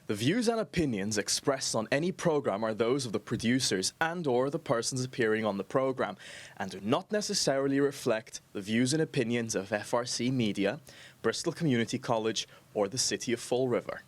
The views and opinions expressed on any program are those of the producers and/or the persons appearing on the program and do not necessarily reflect the views and opinions of FRC Media, Bristol Community College, or the City of Fall River.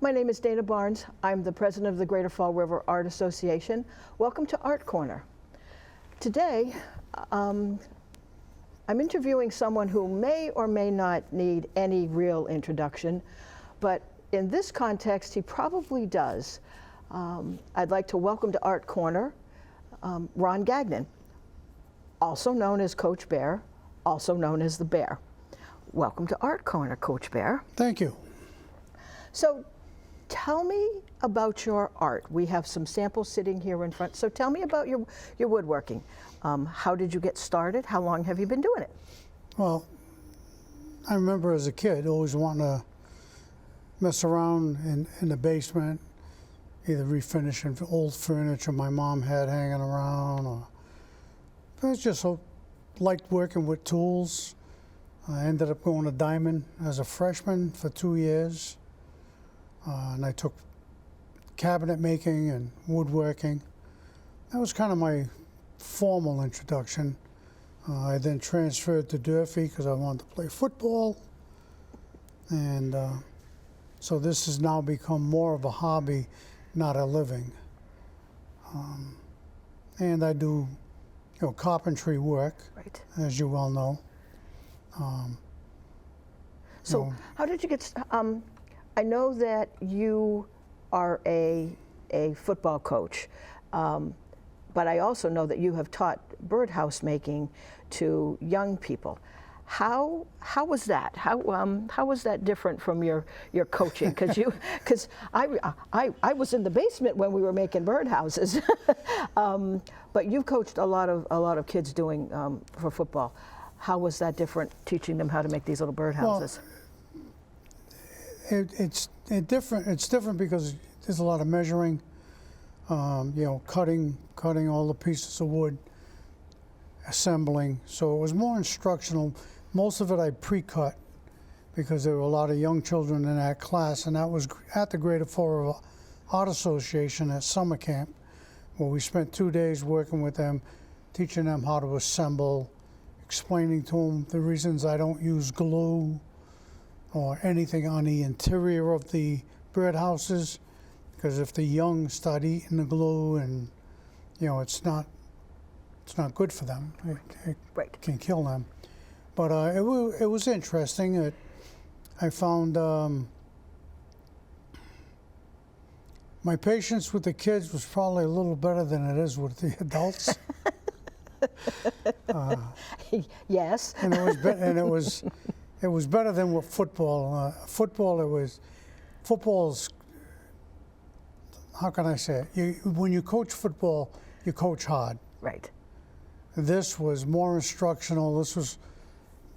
My name is Dana Barnes. I'm the president of the Greater Fall River Art Association. Welcome to Art Corner. Today, I'm interviewing someone who may or may not need any real introduction, but in this context, he probably does. I'd like to welcome to Art Corner Ron Gagnon, also known as Coach Bear, also known as the Bear. Welcome to Art Corner, Coach Bear. Thank you. So, tell me about your art. We have some samples sitting here in front. So tell me about your woodworking. How did you get started? How long have you been doing it? Well, I remember as a kid always wanting to mess around in the basement, either refinishing old furniture my mom had hanging around, or I was just liked working with tools. I ended up going to Diamond as a freshman for 2 years. And I took cabinet making and woodworking. That was kind of my formal introduction. I then transferred to Durfee because I wanted to play football. And so this has now become more of a hobby, not a living. And I do, carpentry work, right, as you well know. So how did you get, I know that you are a football coach, but I also know that you have taught birdhouse making to young people. How was that? How was that different from your coaching? Because I was in the basement when we were making birdhouses, but you've coached a lot of kids doing for football. How was that different, teaching them how to make these little birdhouses? Well, it's different because there's a lot of measuring, cutting all the pieces of wood, assembling. So it was more instructional. Most of it I pre-cut because there were a lot of young children in that class, and that was at the Greater Fall River Art Association at summer camp, where we spent 2 days working with them, teaching them how to assemble, explaining to them the reasons I don't use glue or anything on the interior of the birdhouses, because if the young start eating the glue, and it's not good for them. It right. can kill them. But it was interesting. I found my patience with the kids was probably a little better than it is with the adults. Yes. And it was better than with football. Football's, how can I say it? When you coach football, you coach hard. Right. This was more instructional. This was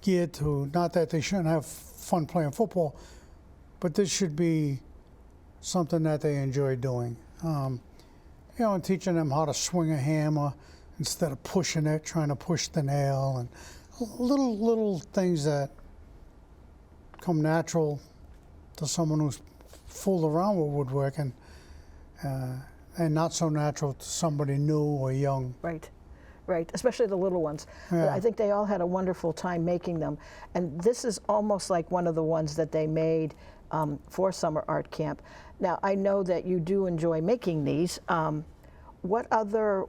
geared to, not that they shouldn't have fun playing football, but this should be something that they enjoy doing. And teaching them how to swing a hammer instead of pushing it, trying to push the nail, and little things that come natural to someone who's fooled around with woodworking, and not so natural to somebody new or young. Right, right, especially the little ones. Yeah. I think they all had a wonderful time making them, and this is almost like one of the ones that they made for summer art camp. Now, I know that you do enjoy making these. What other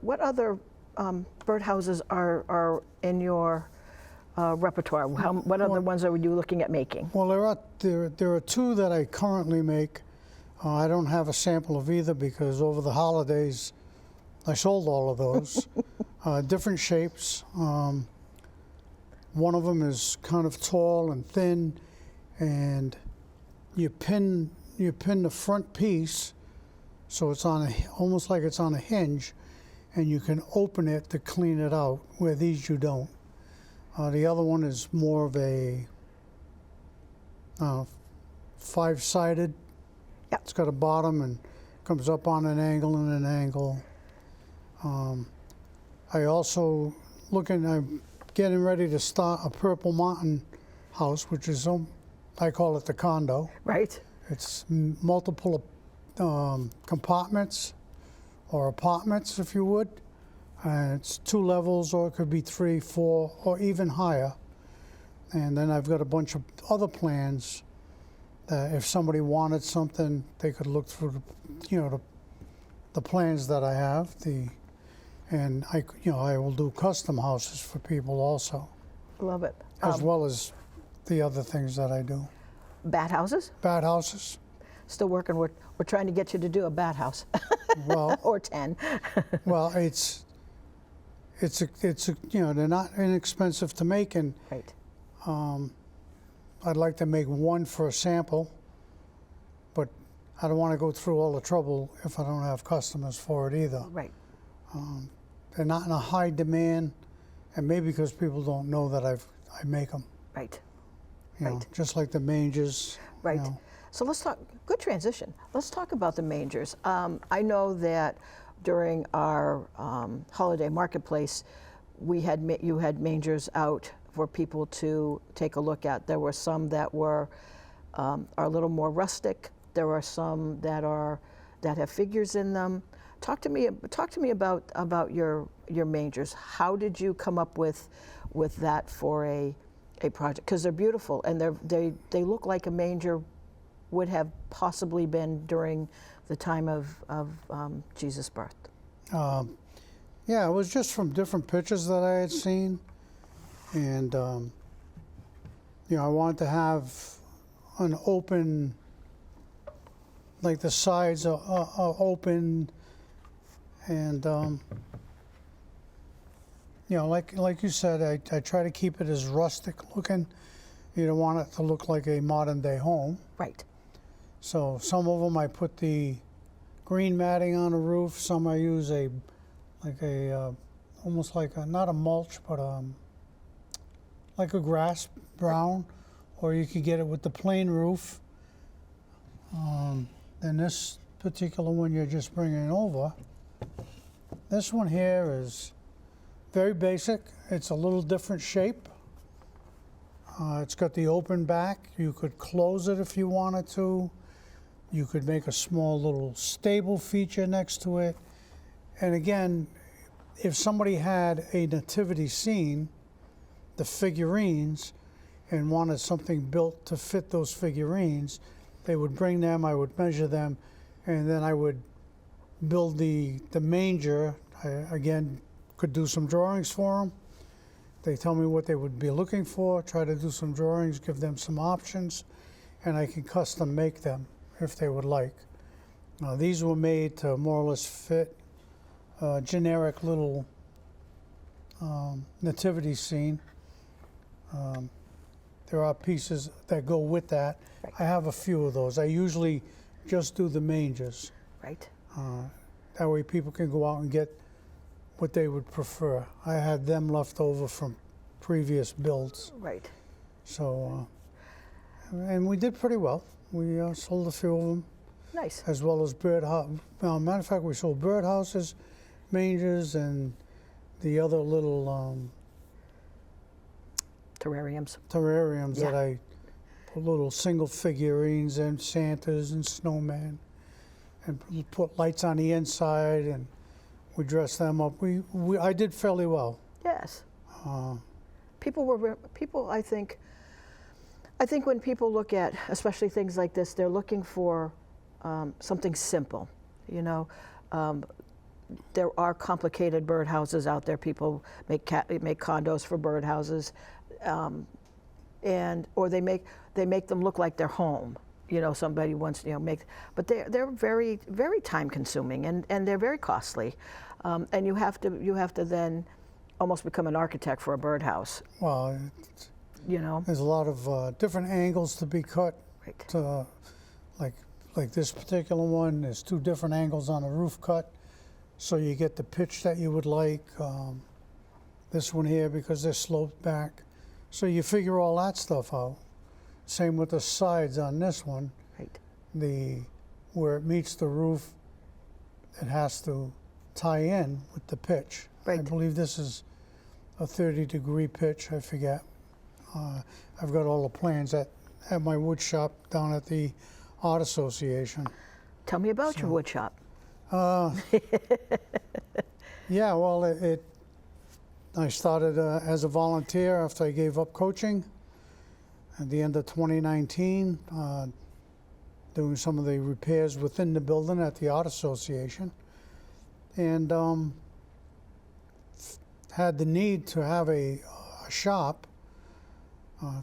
birdhouses are in your repertoire? What other ones are you looking at making? Well, there are two that I currently make. I don't have a sample of either because over the holidays I sold all of those. Different shapes. One of them is kind of tall and thin, and you pin the front piece so it's on almost like it's on a hinge, and you can open it to clean it out, where these you don't. The other one is more of a 5-sided. Yep. It's got a bottom and comes up on an angle and an angle. I also I'm getting ready to start a Purple Mountain house, which is I call it the condo. Right. It's multiple compartments or apartments, if you would. It's 2 levels, or it could be 3, 4, or even higher. And then I've got a bunch of other plans that if somebody wanted something, they could look through the plans that I have. And I will do custom houses for people also, Love it. as well as the other things that I do. Bat houses? Bat houses. Still working. We're trying to get you to do a bat house. Well, Or 10. well, it's they're not inexpensive to make, and Right. I'd like to make one for a sample, but I don't want to go through all the trouble if I don't have customers for it either. Right. They're not in a high demand, and maybe because people don't know that I make them. Right. You know, Right. just like the mangers. Right. You know. So let's talk, good transition. Let's talk about the mangers. I know that during our holiday marketplace, you had mangers out for people to take a look at. There were some that are a little more rustic. There are some that have figures in them. Talk to me about your mangers. How did you come up with that for a project? Because they're beautiful, and they look like a manger would have possibly been during the time of Jesus' birth. Yeah, it was just from different pictures that I had seen, and I wanted to have an open, like the sides are open, and like you said, I try to keep it as rustic looking. You don't want it to look like a modern day home. Right. So some of them I put the green matting on the roof. Some I use almost like not a mulch, but like a grass brown, or you could get it with the plain roof. And this particular one you're just bringing over, this one here is very basic. It's a little different shape. It's got the open back. You could close it if you wanted to. You could make a small little stable feature next to it. And again, if somebody had a nativity scene, the figurines, and wanted something built to fit those figurines, they would bring them, I would measure them, and then I would build the manger. I, again, could do some drawings for them. They tell me what they would be looking for, try to do some drawings, give them some options, and I can custom make them if they would like. These were made to more or less fit a generic little nativity scene. There are pieces that go with that. Right. I have a few of those. I usually just do the mangers. Right. That way people can go out and get what they would prefer. I had them left over from previous builds. Right. So, and we did pretty well. We sold a few of them, Nice. as well as matter of fact, we sold birdhouses, mangers, and the other little Terrariums. terrariums Yeah. that I put little single figurines and Santas and snowmen, and put lights on the inside, and we dressed them up. I did fairly well. Yes. People. I think when people look at, especially things like this, they're looking for something simple. You know, there are complicated birdhouses out there. People make condos for birdhouses, or they make them look like their home. You know, somebody wants but they're very, very time consuming, and they're very costly, and you have to then almost become an architect for a birdhouse. Well, You know, there's a lot of different angles to be cut. right? Like this particular one, there's 2 different angles on the roof cut, so you get the pitch that you would like. This one here, because they're sloped back, so you figure all that stuff out. Same with the sides on this one. Right. Where it meets the roof, it has to tie in with the pitch. Right. I believe this is a 30-degree pitch. I forget. I've got all the plans at my wood shop down at the Art Association. Tell me about your wood shop. Yeah, well, I started as a volunteer after I gave up coaching at the end of 2019, doing some of the repairs within the building at the Art Association, and had the need to have a shop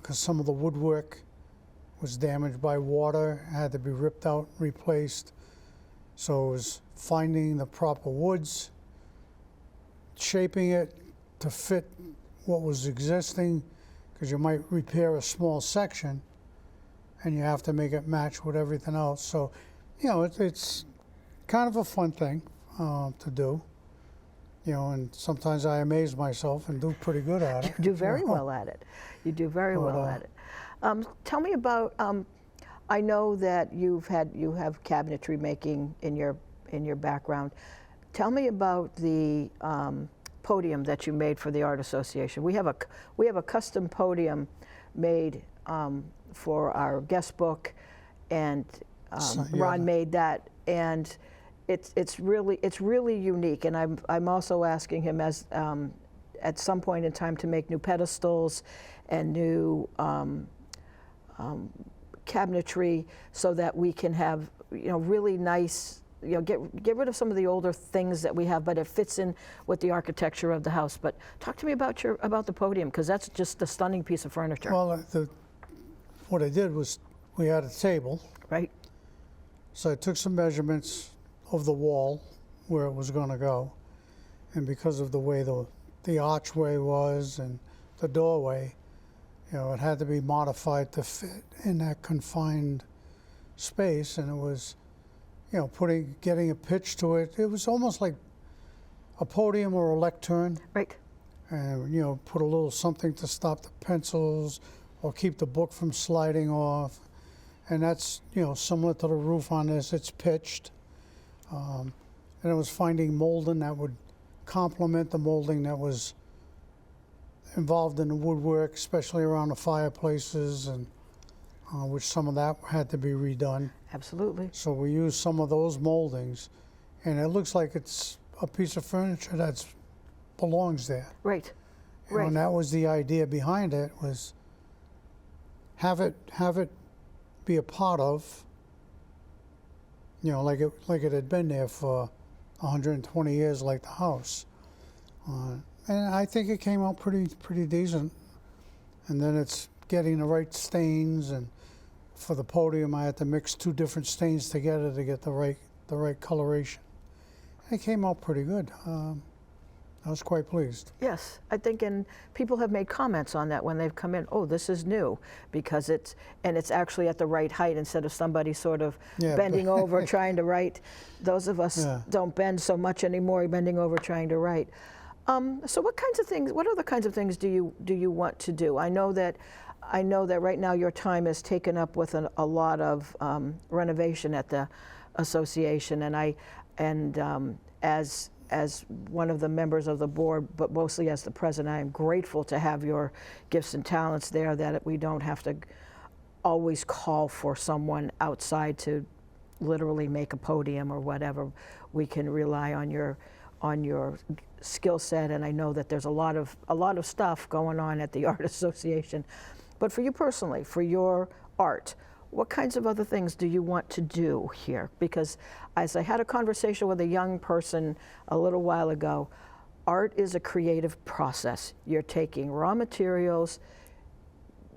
because some of the woodwork was damaged by water, had to be ripped out, replaced. So it was finding the proper woods, shaping it to fit what was existing, because you might repair a small section and you have to make it match with everything else. So, you know, it's kind of a fun thing to do. You know, and sometimes I amaze myself and do pretty good at it. You do very well at it. You do very well at it. Tell me about. I know that you have cabinetry making in your background. Tell me about the podium that you made for the Art Association. We have a custom podium made for our guest book, and Ron made that, and it's really unique. And I'm also asking him as at some point in time to make new pedestals and new cabinetry, so that we can have, you know, really nice, you know, get rid of some of the older things that we have, but it fits in with the architecture of the house. But talk to me about the podium, because that's just a stunning piece of furniture. Well, what I did was, we had a table. Right. So I took some measurements of the wall where it was going to go, and because of the way the archway was and the doorway, you know, it had to be modified to fit in that confined space. And it was, you know, getting a pitch to it. It was almost like a podium or a lectern. Right. And, you know, put a little something to stop the pencils or keep the book from sliding off. And that's, you know, similar to the roof on this. It's pitched. And it was finding molding that would complement the molding that was involved in the woodwork, especially around the fireplaces, and which some of that had to be redone. Absolutely. So we used some of those moldings, and it looks like it's a piece of furniture that belongs there. Right. You know, and that was the idea behind it, was have it be a part of, you know, like it had been there for 120 years, like the house. And I think it came out pretty decent. And then it's getting the right stains, and for the podium I had to mix 2 different stains together to get the right coloration. And it came out pretty good. I was quite pleased. Yes, I think, and people have made comments on that when they've come in. Oh, this is new, because it's actually at the right height, instead of somebody sort of bending over trying to write. Those of us don't bend so much anymore, bending over trying to write. So what other kinds of things do you want to do? I know that right now your time is taken up with a lot of renovation at the association, and as one of the members of the board, but mostly as the president, I am grateful to have your gifts and talents there, that we don't have to always call for someone outside to literally make a podium or whatever. We can rely on your skill set, and I know that there's a lot of stuff going on at the Art Association. But for you personally, for your art, what kinds of other things do you want to do here? Because as I had a conversation with a young person a little while ago, art is a creative process. You're taking raw materials,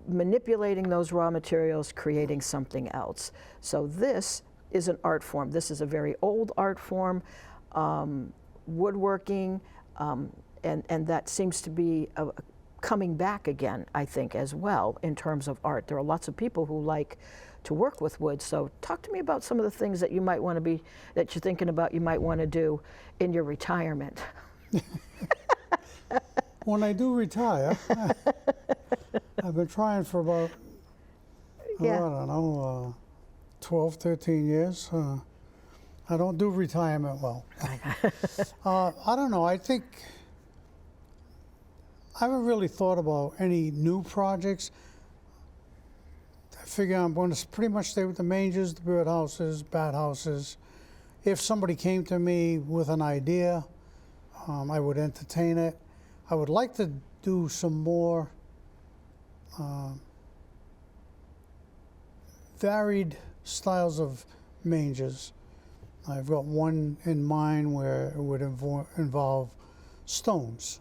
manipulating those raw materials, creating something else. So this is an art form. This is a very old art form, woodworking, and that seems to be coming back again, I think, as well, in terms of art. There are lots of people who like to work with wood. So talk to me about some of the things that you might want to be, that you're thinking about you might want to do in your retirement. When I do retire, I've been trying for about, Yeah. I don't know, 12, 13 years. I don't do retirement well. I don't know. I think I haven't really thought about any new projects. I figure I'm going to pretty much stay with the mangers, the bird houses, bat houses. If somebody came to me with an idea, I would entertain it. I would like to do some more varied styles of mangers. I've got one in mind where it would involve stones,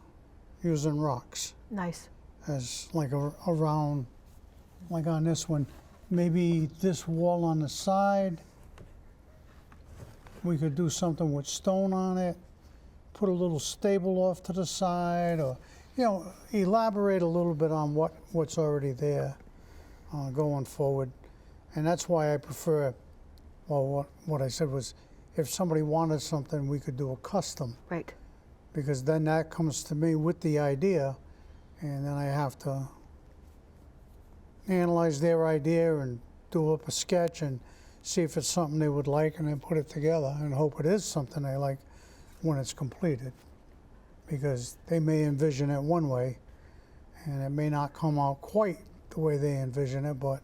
using rocks Nice. as like around, like on this one. Maybe this wall on the side, we could do something with stone on it, put a little stable off to the side, or, you know, elaborate a little bit on what's already there going forward. And that's why I prefer, well, what I said was, if somebody wanted something, we could do a custom, Right. because then that comes to me with the idea, and then I have to analyze their idea and do up a sketch and see if it's something they would like, and then put it together and hope it is something they like when it's completed, because they may envision it one way and it may not come out quite the way they envision it, but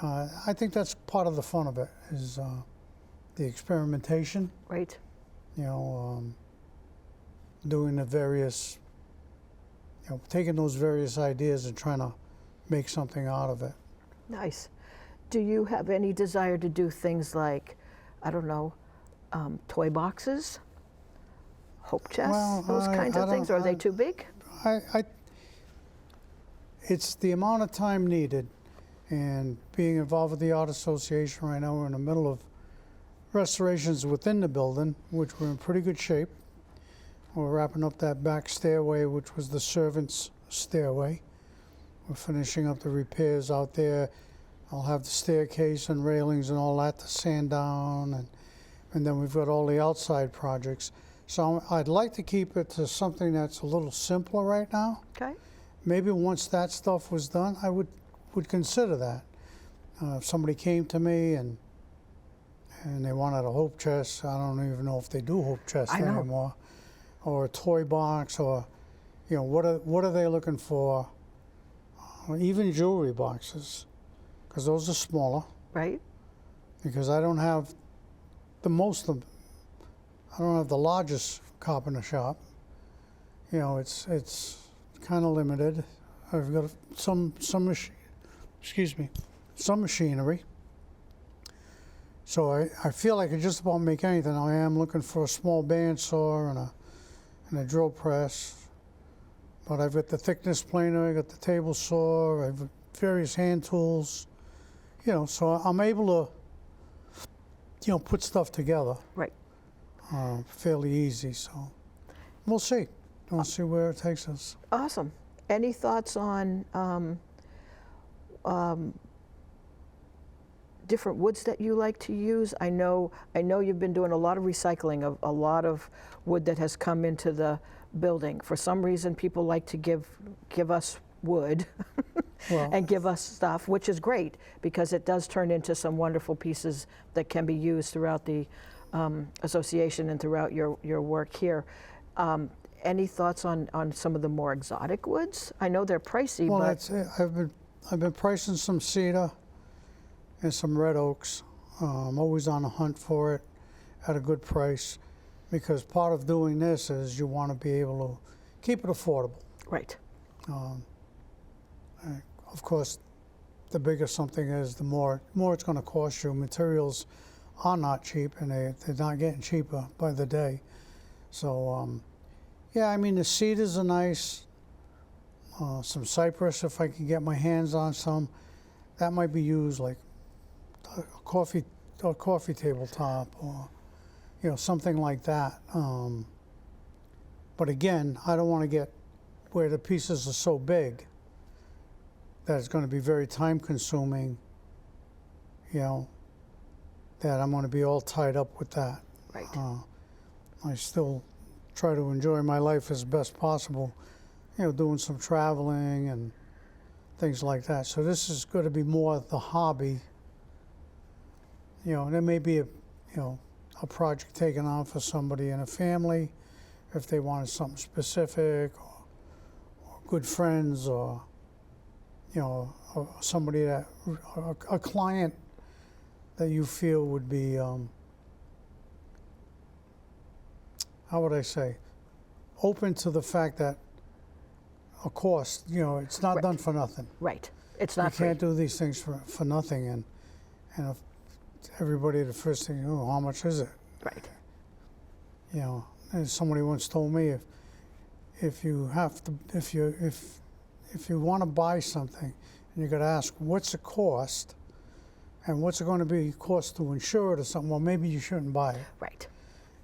I think that's part of the fun of it, is the experimentation, Right. you know, doing the various, you know, taking those various ideas and trying to make something out of it. Nice. Do you have any desire to do things like, I don't know, toy boxes, hope chests, Well, those kinds of things? Or are they too big? It's the amount of time needed, and being involved with the Art Association right now, we're in the middle of restorations within the building, which we're in pretty good shape. We're wrapping up that back stairway, which was the servants' stairway. We're finishing up the repairs out there. I'll have the staircase and railings and all that to sand down, and then we've got all the outside projects. So I'd like to keep it to something that's a little simpler right now. Okay. Maybe once that stuff was done, I would consider that. If somebody came to me and they wanted a hope chest, I don't even know if they do hope chests anymore, or a toy box, or, you know, what are they looking for? Or even jewelry boxes, because those are smaller. Right. Because I don't have the largest carpenter shop. You know, it's kind of limited. I've got some machinery. So I feel I can just about make anything. I am looking for a small bandsaw and a drill press. But I've got the thickness planer, I've got the table saw, I've got various hand tools. You know, so I'm able to, you know, put stuff together. Right. Fairly easy, so we'll see. We'll see where it takes us. Awesome. Any thoughts on different woods that you like to use? I know you've been doing a lot of recycling of a lot of wood that has come into the building. For some reason, people like to give us wood Well, and give us stuff, which is great, because it does turn into some wonderful pieces that can be used throughout the association and throughout your work here. Any thoughts on some of the more exotic woods? I know they're pricey, well, but that's it. I've been pricing some cedar and some red oaks. I'm always on the hunt for it at a good price, because part of doing this is you want to be able to keep it affordable. right. Of course, the bigger something is, the more it's going to cost you. Materials are not cheap, and they're not getting cheaper by the day. So, yeah, I mean, the cedars are nice. Some cypress, if I can get my hands on some. That might be used like a coffee tabletop, or, you know, something like that. But again, I don't want to get where the pieces are so big that it's going to be very time consuming, you know, that I'm going to be all tied up with that. Right. I still try to enjoy my life as best possible, you know, doing some traveling and things like that. So this is going to be more the hobby, you know, and there may be a project taken on for somebody in a family if they wanted something specific, or good friends, or, you know, or somebody that, a client that you feel would be, how would I say, open to the fact that, of course, you know, it's not done for nothing. Right. It's not You can't do these things for nothing, and if everybody, the first thing, oh, how much is it? Right. You know, and somebody once told me, if you want to buy something, and you got to ask what's it cost, and what's it going to be cost to insure it or something, well, maybe you shouldn't buy it. Right.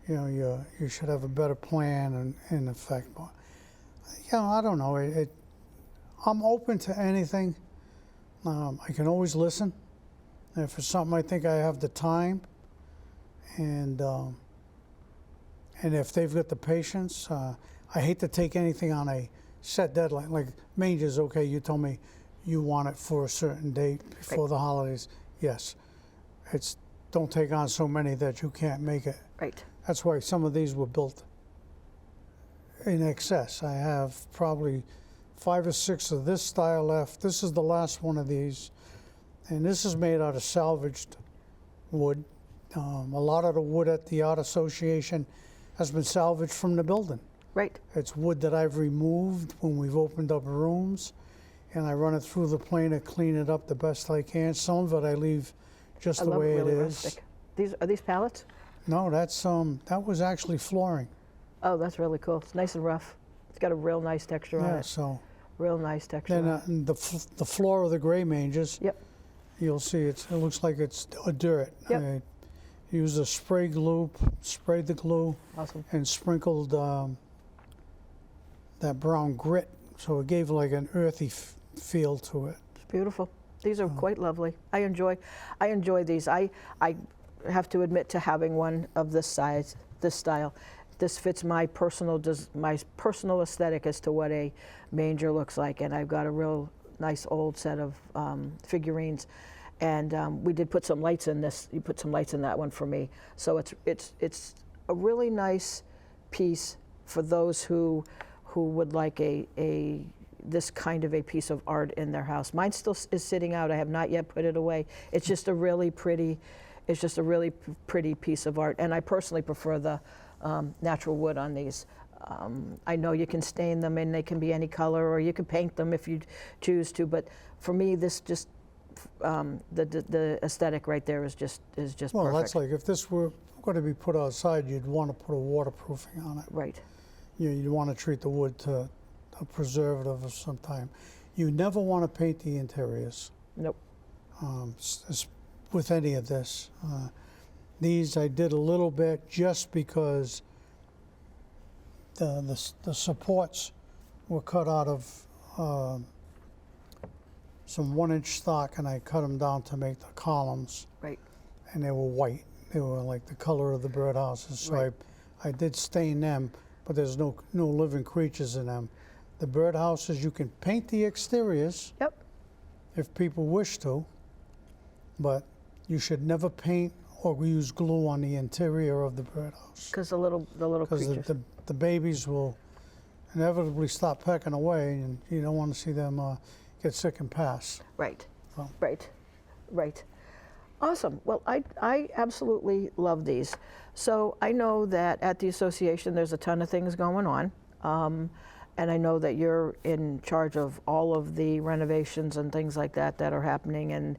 You know, you should have a better plan in effect. But, you know, I don't know. I'm open to anything. I can always listen. If it's something I think I have the time, and if they've got the patience, I hate to take anything on a set deadline. Like mangers, okay, you told me you want it for a certain date before the holidays. Yes, don't take on so many that you can't make it. Right. That's why some of these were built in excess. I have probably 5 or 6 of this style left. This is the last one of these, and this is made out of salvaged wood. A lot of the wood at the Art Association has been salvaged from the building. Right. It's wood that I've removed when we've opened up rooms, and I run it through the planer, clean it up the best I can. Some of it I leave just the way it is. Rustic. Are these pallets? No, that was actually flooring. Oh, that's really cool. It's nice and rough. It's got a real nice texture on Yeah, it. so Real nice texture. then the floor of the gray mangers. Yep. You'll see it looks like it's a dirt. Yep. I used a spray glue, sprayed the glue, Awesome. and sprinkled that brown grit, so it gave like an earthy feel to it. It's beautiful. These are quite lovely. I enjoy these. I have to admit to having one of this size, this style. This fits my personal aesthetic as to what a manger looks like, and I've got a real nice old set of figurines, and we did put some lights in this. You put some lights in that one for me, so it's a really nice piece for those who would like this kind of a piece of art in their house. Mine still is sitting out. I have not yet put it away. It's just a really pretty. It's just a really pretty piece of art, and I personally prefer the natural wood on these. I know you can stain them and they can be any color, or you can paint them if you choose to, but for me this just the aesthetic right there is just Well, perfect. that's like if this were going to be put outside, you'd want to put a waterproofing on it. Right. You'd want to treat the wood to a preservative of some time. You never want to paint the interiors. Nope. With any of this. These I did a little bit just because the supports were cut out of some 1-inch stock, and I cut them down to make the columns. Right. And they were white. They were like the color of the birdhouses. So Right. I did stain them, but there's no living creatures in them. The birdhouses, you can paint the exteriors Yep. if people wish to, but you should never paint or use glue on the interior of the birdhouse, Because the little because creatures. the babies will inevitably stop pecking away, and you don't want to see them get sick and pass. Right. So. Right. Awesome. Well, I absolutely love these. So I know that at the association there's a ton of things going on. And I know that you're in charge of all of the renovations and things like that are happening. And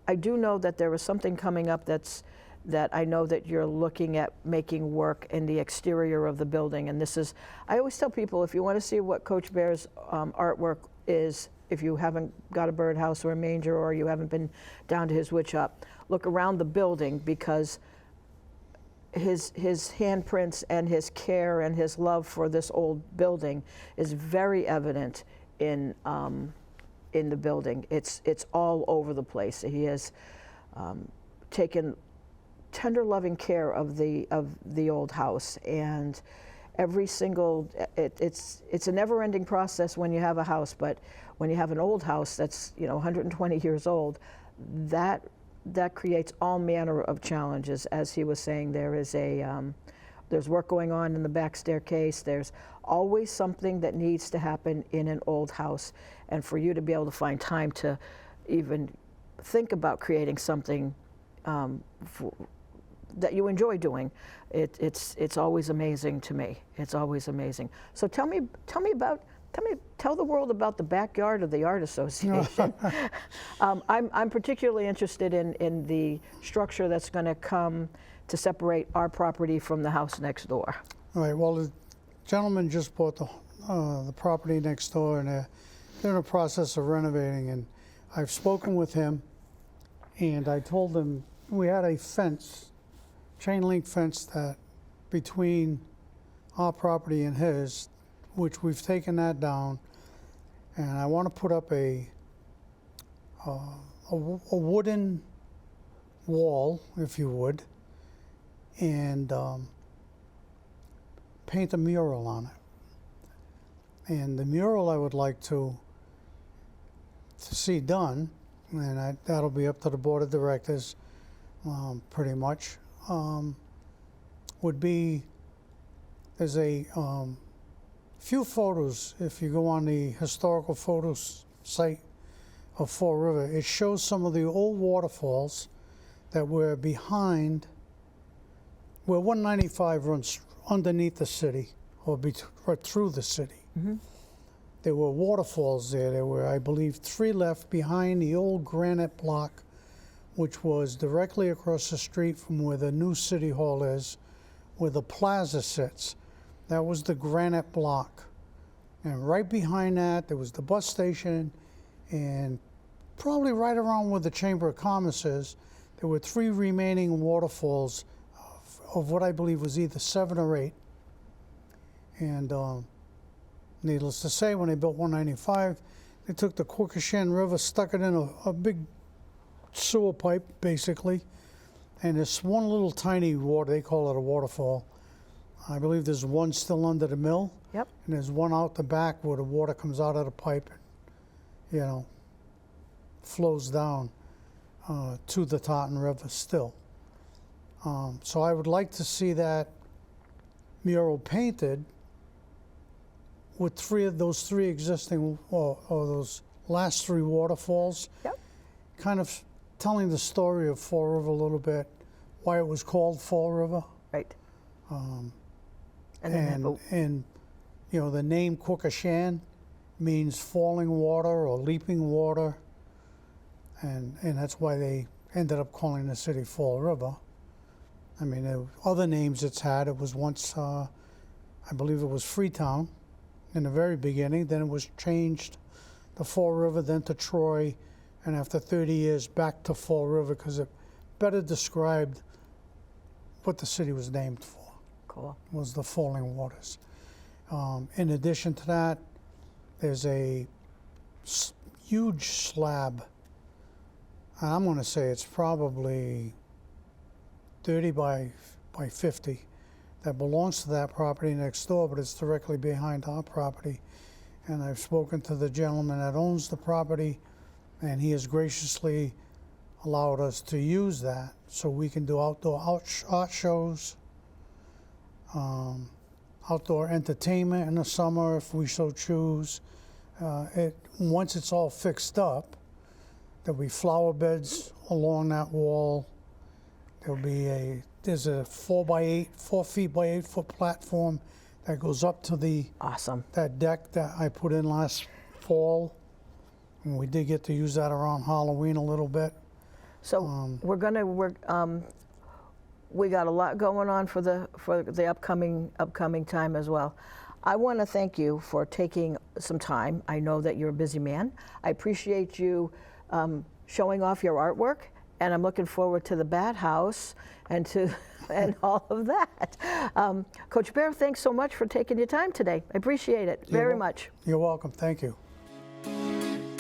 I do know that there is something coming up that I know that you're looking at making work in the exterior of the building. And this is, I always tell people, if you want to see what Coach Bear's artwork is, if you haven't got a birdhouse or a manger, or you haven't been down to his wood shop, look around the building, because his handprints and his care and his love for this old building is very evident in the building. It's all over the place. He has taken tender, loving care of the old house, and every single it's a never-ending process when you have a house, but when you have an old house that's 120 years old, that creates all manner of challenges. As he was saying, there's work going on in the back staircase. There's always something that needs to happen in an old house, and for you to be able to find time to even think about creating something that you enjoy doing, it's always amazing to me. It's always amazing. So tell the world about the backyard of the Art Association. I'm particularly interested in the structure that's going to come to separate our property from the house next door. All right. Well, the gentleman just bought the property next door, and they're in the process of renovating. And I've spoken with him, and I told him we had a fence, chain link fence, that between our property and his, which we've taken that down, and I want to put up a wooden wall, if you would, and paint a mural on it. And the mural I would like to see done, and that'll be up to the board of directors, pretty much, would be, there's a few photos. If you go on the historical photos site of Fall River, it shows some of the old waterfalls that were behind where 195 runs underneath the city or through the city. Mm-hmm. There were waterfalls there. There were, I believe, 3 left behind the old granite block, which was directly across the street from where the new city hall is, where the plaza sits. That was the granite block. And right behind that, there was the bus station, and probably right around where the Chamber of Commerce is, there were 3 remaining waterfalls of what I believe was either 7 or 8. And needless to say, when they built 195, they took the Quokasham River, stuck it in a big sewer pipe, basically, and there's one little tiny water, they call it a waterfall. I believe there's one still under the mill. Yep. And there's one out the back where the water comes out of the pipe and, flows down to the Taunton River still. So I would like to see that mural painted with those three existing, or those last 3 waterfalls. Yep. Kind of telling the story of Fall River a little bit, why it was called Fall River. Right. And the name Quokasham means falling water or leaping water, and that's why they ended up calling the city Fall River. I mean, there were other names it's had. It was once, I believe it was Freetown in the very beginning. Then it was changed to Fall River, then to Troy, and after 30 years back to Fall River, because it better described what the city was named for. Cool. Was the falling waters. In addition to that, there's a huge slab, and I'm going to say it's probably 30 by 50, that belongs to that property next door, but it's directly behind our property. And I've spoken to the gentleman that owns the property, and he has graciously allowed us to use that so we can do outdoor art shows, outdoor entertainment in the summer if we so choose. Once it's all fixed up, there'll be flower beds along that wall. There's a 4 feet by 8 foot platform that goes up to that deck that I put in last fall. And we did get to use that around Halloween a little bit. So we got a lot going on for the upcoming time as well. I want to thank you for taking some time. I know that you're a busy man. I appreciate you showing off your artwork and I'm looking forward to the Bat House and to and all of that. Coach Bear, thanks so much for taking your time today. I appreciate it very much. You're welcome. Thank you.